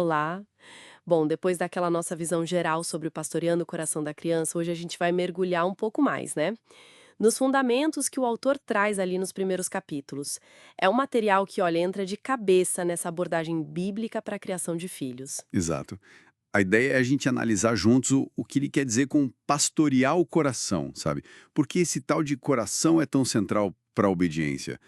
Olá. Bom, depois daquela nossa visão geral sobre o pastoreando o coração da criança, hoje a gente vai mergulhar um pouco mais, né? Nos fundamentos que o autor traz ali nos primeiros capítulos. É um material que, olha, entra de cabeça nessa abordagem bíblica para a criação de filhos. Exato. A ideia é a gente analisar juntos o que ele quer dizer com pastorear o coração, sabe? Por que esse tal de coração é tão central para a obediência?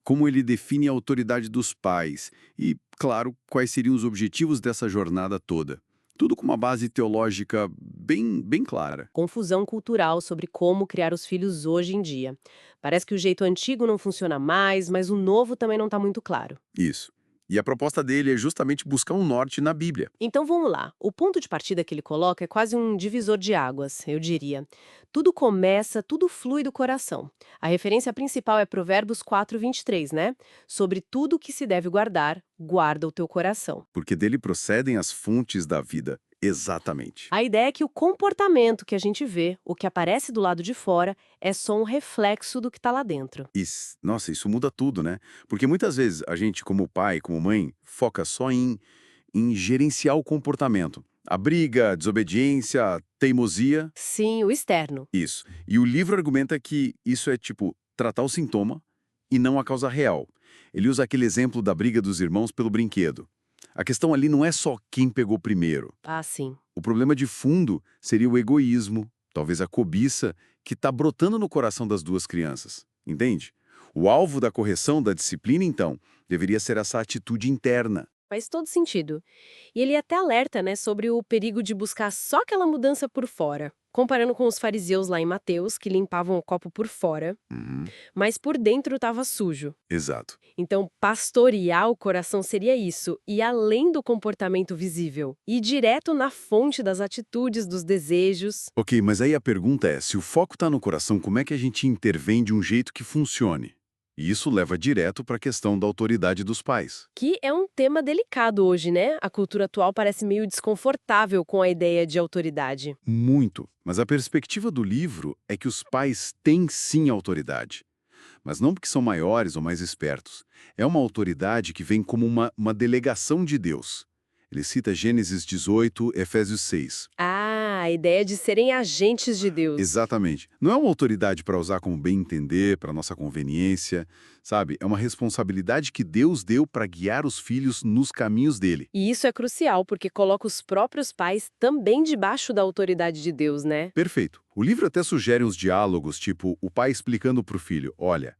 Como ele define a autoridade dos pais e, claro, quais seriam os objetivos dessa jornada toda. Tudo com uma base teológica bem clara. Confusão cultural sobre como criar os filhos hoje em dia. Parece que o jeito antigo não funciona mais, mas o novo também não está muito claro. Isso. E a proposta dele é justamente buscar um norte na Bíblia. Então vamos lá. O ponto de partida que ele coloca é quase um divisor de águas, eu diria. Tudo começa, tudo flui do coração. A referência principal é Provérbios 4:23, né? Sobre tudo que se deve guardar, guarda o teu coração. Porque dele procedem as fontes da vida. Exatamente. A ideia é que o comportamento que a gente vê, o que aparece do lado de fora, é só um reflexo do que está lá dentro. Nossa, isso muda tudo, né? Porque muitas vezes a gente, como pai, como mãe, foca só em gerenciar o comportamento. A briga, a desobediência, a teimosia, Sim, o externo. isso. E o livro argumenta que isso é tipo tratar o sintoma e não a causa real. Ele usa aquele exemplo da briga dos irmãos pelo brinquedo. A questão ali não é só quem pegou primeiro. Ah, sim. O problema de fundo seria o egoísmo, talvez a cobiça, que está brotando no coração das duas crianças. Entende? O alvo da correção da disciplina, então, deveria ser essa atitude interna. Faz todo sentido. E ele até alerta, né, sobre o perigo de buscar só aquela mudança por fora, comparando com os fariseus lá em Mateus, que limpavam o copo por fora, Uhum, mas por dentro estava sujo. exato. Então, pastorear o coração seria isso, ir além do comportamento visível, ir direto na fonte das atitudes, dos desejos, Ok, mas aí a pergunta é, se o foco está no coração, como é que a gente intervém de um jeito que funcione? E isso leva direto para a questão da autoridade dos pais. que é um tema delicado hoje, né? A cultura atual parece meio desconfortável com a ideia de autoridade. Muito. Mas a perspectiva do livro é que os pais têm sim autoridade. Mas não porque são maiores ou mais espertos. É uma autoridade que vem como uma delegação de Deus. Ele cita Gênesis 18, Efésios 6. Ah, a ideia de serem agentes de Deus. Exatamente. Não é uma autoridade para usar como bem entender, para nossa conveniência, sabe? É uma responsabilidade que Deus deu para guiar os filhos nos caminhos dele. E isso é crucial, porque coloca os próprios pais também debaixo da autoridade de Deus, né? Perfeito. O livro até sugere uns diálogos, tipo o pai explicando para o filho: olha,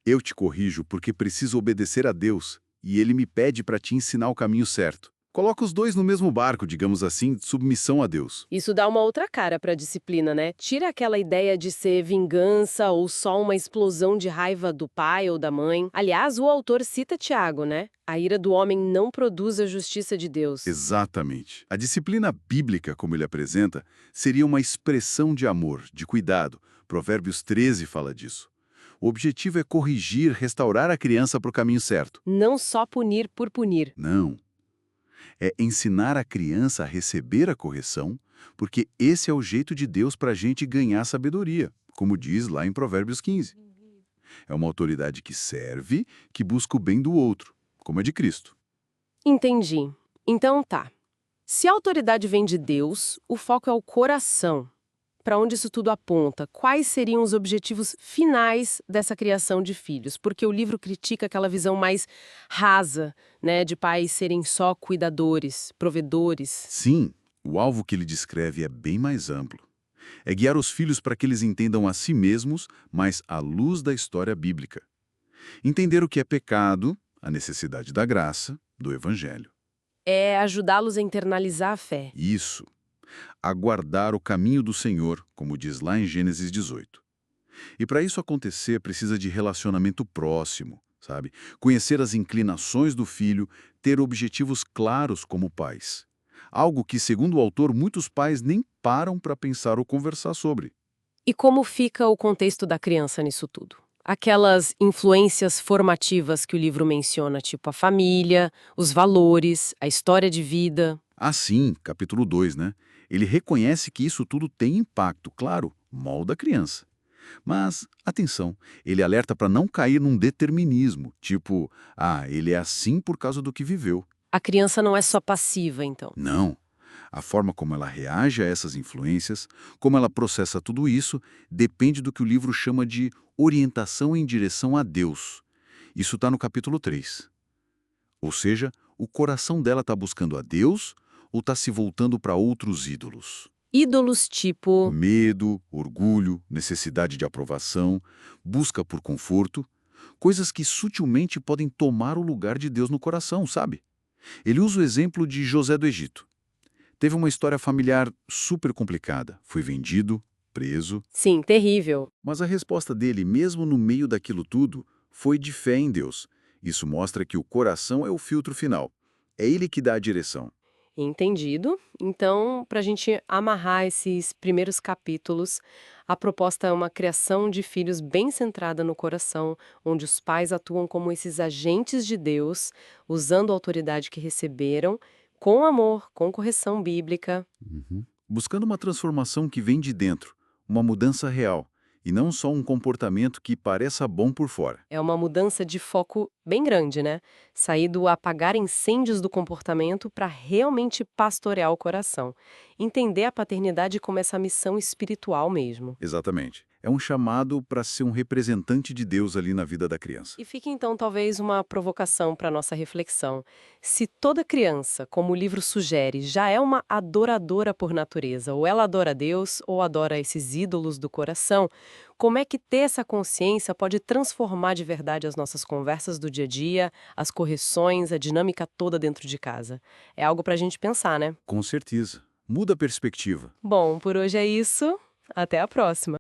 eu te corrijo porque preciso obedecer a Deus e ele me pede para te ensinar o caminho certo. Coloca os dois no mesmo barco, digamos assim, de submissão a Deus. Isso dá uma outra cara para a disciplina, né? Tira aquela ideia de ser vingança ou só uma explosão de raiva do pai ou da mãe. Aliás, o autor cita Tiago, né? A ira do homem não produz a justiça de Deus. Exatamente. A disciplina bíblica, como ele apresenta, seria uma expressão de amor, de cuidado. Provérbios 13 fala disso. O objetivo é corrigir, restaurar a criança para o caminho certo. Não só punir por punir. Não. É ensinar a criança a receber a correção, porque esse é o jeito de Deus para a gente ganhar sabedoria, como diz lá em Provérbios 15. É uma autoridade que serve, que busca o bem do outro, como a de Cristo. Entendi. Então tá. Se a autoridade vem de Deus, o foco é o coração. Para onde isso tudo aponta? Quais seriam os objetivos finais dessa criação de filhos? Porque o livro critica aquela visão mais rasa, né, de pais serem só cuidadores, provedores. Sim, o alvo que ele descreve é bem mais amplo. É guiar os filhos para que eles entendam a si mesmos, mas à luz da história bíblica. Entender o que é pecado, a necessidade da graça, do evangelho. É ajudá-los a internalizar a fé. Isso. Aguardar o caminho do Senhor, como diz lá em Gênesis 18. E para isso acontecer, precisa de relacionamento próximo, sabe? Conhecer as inclinações do filho, ter objetivos claros como pais. Algo que, segundo o autor, muitos pais nem param para pensar ou conversar sobre. E como fica o contexto da criança nisso tudo? Aquelas influências formativas que o livro menciona, tipo a família, os valores, a história de vida. Assim, capítulo 2, né? Ele reconhece que isso tudo tem impacto, claro, molda a criança. Mas, atenção, ele alerta para não cair num determinismo, tipo, ele é assim por causa do que viveu. A criança não é só passiva, então. Não. A forma como ela reage a essas influências, como ela processa tudo isso, depende do que o livro chama de orientação em direção a Deus. Isso está no capítulo 3. Ou seja, o coração dela está buscando a Deus ou está se voltando para outros ídolos? Ídolos tipo... Medo, orgulho, necessidade de aprovação, busca por conforto, coisas que sutilmente podem tomar o lugar de Deus no coração, sabe? Ele usa o exemplo de José do Egito. Teve uma história familiar super complicada. Foi vendido, preso, Sim, terrível. mas a resposta dele, mesmo no meio daquilo tudo, foi de fé em Deus. Isso mostra que o coração é o filtro final. É ele que dá a direção. Entendido. Então, para a gente amarrar esses primeiros capítulos, a proposta é uma criação de filhos bem centrada no coração, onde os pais atuam como esses agentes de Deus, usando a autoridade que receberam, com amor, com correção bíblica. Buscando uma transformação que vem de dentro, uma mudança real, e não só um comportamento que pareça bom por fora. É uma mudança de foco bem grande, né? Sair do apagar incêndios do comportamento para realmente pastorear o coração. Entender a paternidade como essa missão espiritual mesmo. Exatamente. É um chamado para ser um representante de Deus ali na vida da criança. E fica então talvez uma provocação para nossa reflexão. Se toda criança, como o livro sugere, já é uma adoradora por natureza, ou ela adora Deus, ou adora esses ídolos do coração, como é que ter essa consciência pode transformar de verdade as nossas conversas do dia a dia, as correções, a dinâmica toda dentro de casa? É algo para a gente pensar, né? Com certeza. Muda a perspectiva. Bom, por hoje é isso. Até a próxima.